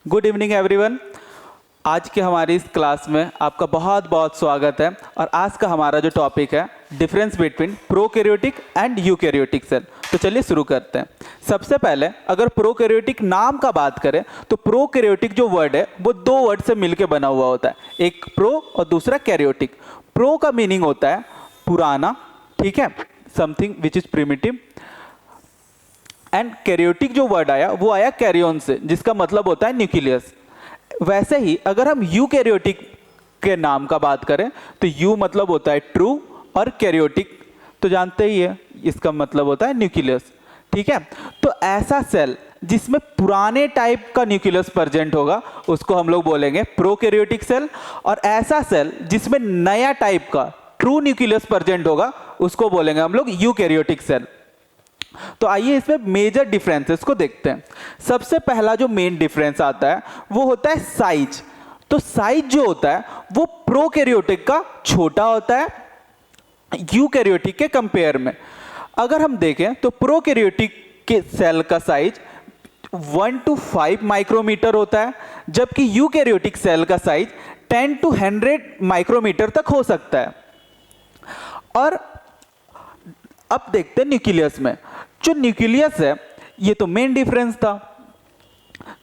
Good evening everyone. आज के हमारी इस क्लास में आपका बहुत बहुत स्वागत है। और आज का हमारा जो टॉपिक है difference between prokaryotic and eukaryotic cell. तो चलिए शुरू करते हैं। सबसे पहले अगर प्रोकैरियोटिक नाम का बात करें तो प्रोकैरियोटिक जो वर्ड है वो दो वर्ड से मिलकर बना हुआ होता है, एक प्रो और दूसरा कैरियोटिक। प्रो का मीनिंग होता है पुराना, ठीक है, something which is primitive. And karyotic जो वर्ड आया वो आया कैरियन से, जिसका मतलब होता है न्यूक्लियस। वैसे ही अगर हम यूकैरियोटिक के नाम का बात करें तो यू मतलब होता है ट्रू और कैरियोटिक तो जानते ही है इसका मतलब होता है न्यूक्लियस, ठीक है। तो ऐसा सेल जिसमें पुराने टाइप का न्यूक्लियस प्रेजेंट होगा उसको हम लोग बोलेंगे प्रोकैरियोटिक सेल, और ऐसा सेल जिसमें नया टाइप का ट्रू न्यूक्लियस प्रेजेंट होगा उसको बोलेंगे हम लोग यूकैरियोटिक सेल। तो आइए इसमें मेजर डिफरेंसेस को देखते हैं। सबसे पहला जो मेन डिफरेंस आता है वो होता है साइज। तो साइज जो होता है वो प्रोकैरियोटिक का छोटा होता है यूकैरियोटिक के कंपेयर में। अगर हम देखें तो प्रोकैरियोटिक के सेल का साइज 1 to 5 माइक्रोमीटर होता है, जबकि यूकैरियोटिक सेल का साइज 10 to 100 माइक्रोमीटर तक हो सकता है। और अब देखते हैं न्यूक्लियस में। जो न्यूक्लियस है ये तो मेन डिफरेंस था।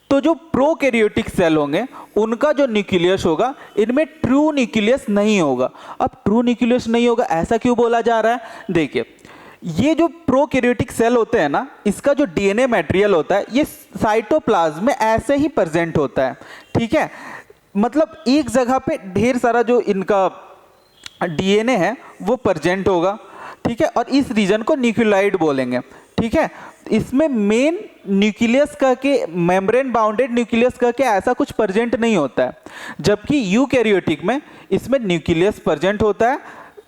तो जो प्रोकैरियोटिक सेल होंगे उनका जो न्यूक्लियस होगा इनमें ट्रू न्यूक्लियस नहीं होगा। अब ट्रू न्यूक्लियस नहीं होगा ऐसा क्यों बोला जा रहा है? देखिए, ये जो प्रोकैरियोटिक सेल होते हैं ना, इसका जो डीएनए मटेरियल होता है ये साइटोप्लाज्म में ऐसे ही प्रेजेंट होता है, ठीक है। मतलब एक जगह पे ढेर सारा जो इनका डीएनए है वो प्रेजेंट होगा, ठीक है, और इस रीजन को न्यूक्लियोइड बोलेंगे, ठीक है। इसमें मेन न्यूक्लियस का के मेम्ब्रेन बाउंडेड न्यूक्लियस का के ऐसा कुछ प्रेजेंट नहीं होता है, जबकि यूकैरियोटिक में इसमें न्यूक्लियस प्रेजेंट होता है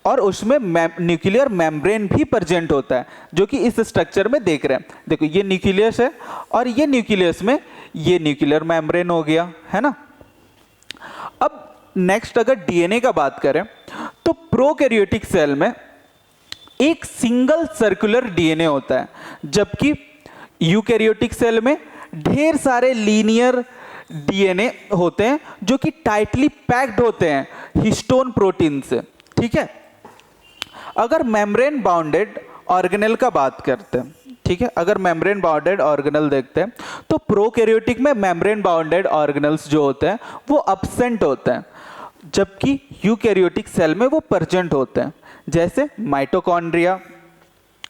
और उसमें न्यूक्लियर मेम्ब्रेन भी प्रेजेंट होता है, जो कि इस स्ट्रक्चर में देख रहे हैं। देखो ये न्यूक्लियस है और ये न्यूक्लियस में ये न्यूक्लियर मेम्ब्रेन हो गया, है ना। अब नेक्स्ट अगर डीएनए का बात करें तो प्रोकैरियोटिक सेल में एक सिंगल सर्कुलर डीएनए होता है, जबकि यूकैरियोटिक सेल में ढेर सारे लीनियर डीएनए होते हैं जो कि टाइटली पैक्ड होते हैं हिस्टोन प्रोटीन से, ठीक है। अगर मेम्ब्रेन बाउंडेड ऑर्गेनेल का बात करते हैं, ठीक है, अगर मेम्ब्रेन बाउंडेड ऑर्गेनेल देखते हैं तो प्रोकैरियोटिक में मेम्ब्रेन बाउंडेड ऑर्गेनेल्स जो होते हैं वो अब्सेंट होते हैं, जबकि यूकैरियोटिक सेल में वो प्रेजेंट होते हैं। जैसे mitochondria,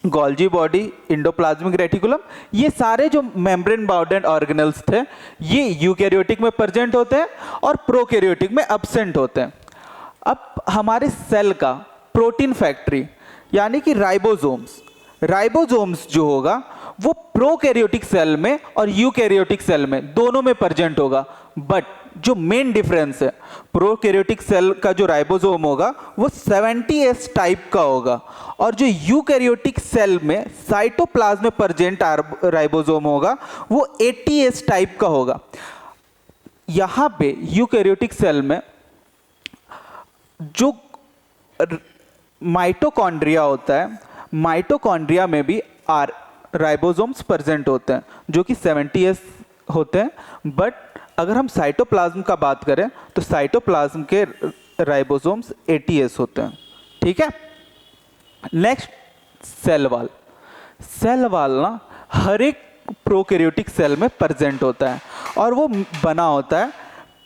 Golgi body, endoplasmic reticulum, ये सारे जो मेम्ब्रेन बाउंडेड ऑर्गेनेल्स थे ये यूकैरियोटिक में प्रेजेंट होते हैं और प्रोकैरियोटिक में अब्सेंट होते हैं। अब हमारे सेल का प्रोटीन फैक्ट्री यानी कि राइबोसोम्स जो होगा वो प्रोकैरियोटिक सेल में और यूकैरियोटिक सेल में दोनों में प्रेजेंट होगा। बट जो मेन डिफरेंस है, प्रोकैरियोटिक सेल का जो राइबोसोम होगा वो 70S टाइप का होगा, और जो यूकैरियोटिक सेल में साइटोप्लाज्म में प्रेजेंट राइबोसोम होगा वो 80S टाइप का होगा। यहां पे यूकैरियोटिक सेल में जो माइटोकॉन्ड्रिया होता है, माइटोकॉन्ड्रिया में भी राइबोसोम्स प्रेजेंट होते हैं जो कि 70S होते हैं। बट अगर हम साइटोप्लाज्म का बात करें तो साइटोप्लाज्म के राइबोसोम्स 80S होते हैं, ठीक है। नेक्स्ट सेल वाल ना हर एक प्रोकैरियोटिक सेल में प्रेजेंट होता है और वो बना होता है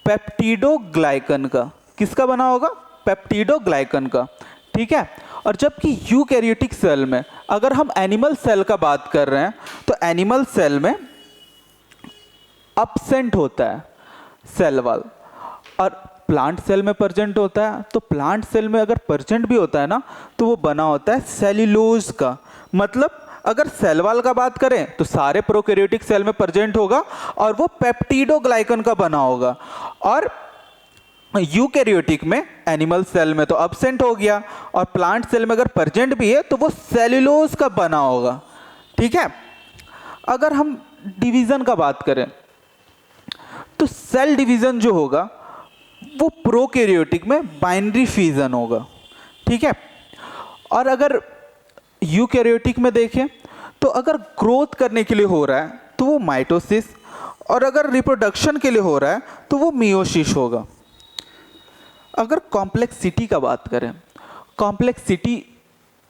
पेप्टिडोग्लाइकन का। किसका बना होगा? पेप्टिडोग्लाइकन का, ठीक है। और जबकि यूकैरियोटिक सेल में अगर हम एनिमल सेल का बात कर रहे हैं तो एनिमल सेल में अब्सेंट होता है सेल वाल, और प्लांट सेल में प्रेजेंट होता है। तो प्लांट सेल में अगर प्रेजेंट भी होता है ना तो वो बना होता है सेल्यूलोज का। मतलब अगर सेल वाल का बात करें तो सारे प्रोकैरियोटिक सेल में प्रेजेंट होगा और वो पेप्टिडोग्लाइकन का बना होगा, और यूकैरियोटिक में एनिमल सेल में तो अब्सेंट हो गया और प्लांट सेल में अगर प्रेजेंट भी है तो वो सेल्यूलोज का बना होगा, ठीक है। अगर हम डिवीजन का बात करें तो सेल डिवीजन जो होगा वो प्रोकैरियोटिक में बाइनरी फिजन होगा, ठीक है। और अगर यूकैरियोटिक में देखें तो अगर ग्रोथ करने के लिए हो रहा है तो वो माइटोसिस और अगर रिप्रोडक्शन के लिए हो रहा है तो वो मियोसिस होगा। अगर कॉम्प्लेक्सिटी का बात करें, कॉम्प्लेक्सिटी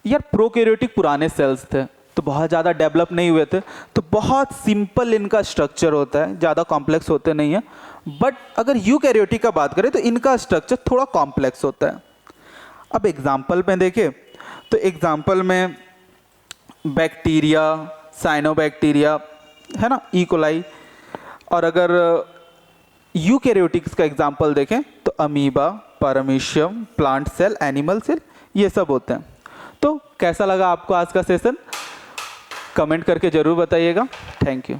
यार प्रोकैरियोटिक पुराने सेल्स थे तो बहुत ज़्यादा डेवलप नहीं हुए थे, तो बहुत सिंपल इनका स्ट्रक्चर होता है, ज़्यादा कॉम्प्लेक्स होते नहीं हैं। बट अगर यूकैरियोटिक का बात करें तो इनका स्ट्रक्चर थोड़ा कॉम्प्लेक्स होता है। अब एग्जाम्पल में देखें तो एग्जाम्पल में बैक्टीरिया, साइनोबैक्टीरिया है ना, ई कोलाई। और अगर यूकैरियोटिक्स का एग्जाम्पल देखें तो amoeba, paramecium, plant cell, animal cell, ये सब होते हैं। तो कैसा लगा आपको आज का सेशन? कमेंट करके ज़रूर बताइएगा। Thank you.